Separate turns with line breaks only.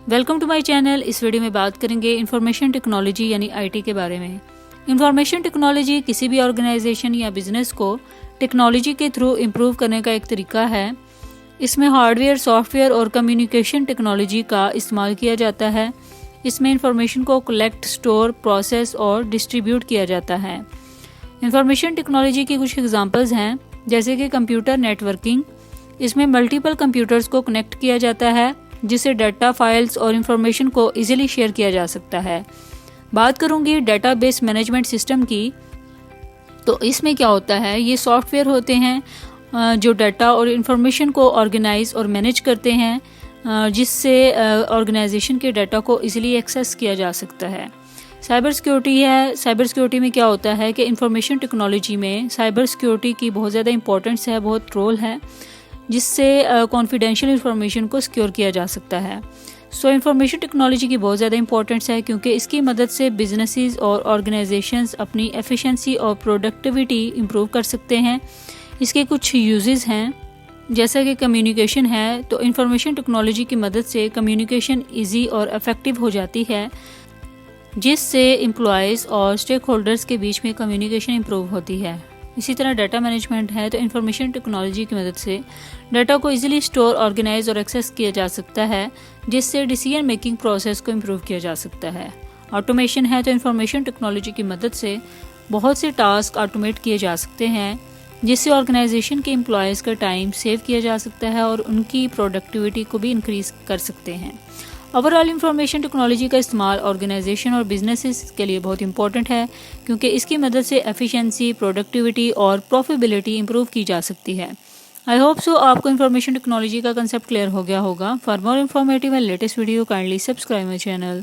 Welcome to my channel. اس video میں بات کریں گے انفارمیشن ٹیکنالوجی یعنی IT کے بارے میں۔ انفارمیشن ٹیکنالوجی کسی بھی آرگنائزیشن یا بزنس کو ٹیکنالوجی کے تھرو امپروو کرنے کا ایک طریقہ ہے۔ اس میں ہارڈ ویئر، سافٹ ویئر اور کمیونیکیشن ٹیکنالوجی کا استعمال کیا جاتا ہے۔ اس میں انفارمیشن کو کلیکٹ، اسٹور، پروسیس اور ڈسٹریبیوٹ کیا جاتا ہے۔ انفارمیشن ٹیکنالوجی کی کچھ ایگزامپلز ہیں، جیسے کہ کمپیوٹر نیٹ ورکنگ۔ اس میں ملٹیپل کمپیوٹرز کو کنیکٹ کیا جاتا ہے، جس سے ڈیٹا، فائلز اور انفارمیشن کو ایزیلی شیئر کیا جا سکتا ہے۔ بات کروں گی ڈیٹا بیس مینجمنٹ سسٹم کی، تو اس میں کیا ہوتا ہے، یہ سافٹ ویئر ہوتے ہیں جو ڈیٹا اور انفارمیشن کو آرگنائز اور مینیج کرتے ہیں، جس سے آرگنائزیشن کے ڈیٹا کو ایزیلی ایکسیس کیا جا سکتا ہے۔ سائبر سیکیورٹی ہے۔ سائبر سیکیورٹی میں کیا ہوتا ہے کہ انفارمیشن ٹیکنالوجی میں سائبر سیکیورٹی کی بہت زیادہ امپورٹنس ہے، بہت رول ہے، جس سے کانفیڈینشیل انفارمیشن کو سیکیور کیا جا سکتا ہے۔ انفارمیشن ٹیکنالوجی کی بہت زیادہ امپورٹنس ہے، کیونکہ اس کی مدد سے بزنسز اور آرگنائزیشنز اپنی ایفیشنسی اور پروڈکٹیوٹی امپروو کر سکتے ہیں۔ اس کے کچھ یوزز ہیں، جیسا کہ کمیونیکیشن ہے، تو انفارمیشن ٹیکنالوجی کی مدد سے کمیونیکیشن ایزی اور افیکٹو ہو جاتی ہے، جس سے امپلائیز اور اسٹیک ہولڈرز کے بیچ میں کمیونیکیشن امپروو ہوتی ہے۔ اسی طرح ڈیٹا مینجمنٹ ہے، تو انفارمیشن ٹیکنالوجی کی مدد سے ڈیٹا کو ایزیلی اسٹور، آرگنائز اور ایکسیس کیا جا سکتا ہے، جس سے ڈیسیژن میکنگ پروسیس کو امپروو کیا جا سکتا ہے۔ آٹومیشن ہے، تو انفارمیشن ٹیکنالوجی کی مدد سے بہت سے ٹاسک آٹومیٹ کیے جا سکتے ہیں، جس سے آرگنائزیشن کے امپلائیز کا ٹائم سیو کیا جا سکتا ہے اور ان کی پروڈکٹیوٹی کو بھی انکریز کر سکتے ہیں۔ اوورآل انفارمیشن ٹیکنالوجی کا استعمال آرگنائزیشن اور بزنسز کے لیے بہت امپورٹنٹ ہے، کیونکہ اس کی مدد سے ایفیشنسی، پروڈکٹیوٹی اور پروفیبلٹی امپروو کی جا سکتی ہے۔ آئی ہوپ سو آپ کو انفارمیشن ٹیکنالوجی کا کنسیپٹ کلیئر ہو گیا ہوگا۔ For more informative and latest video kindly subscribe my channel.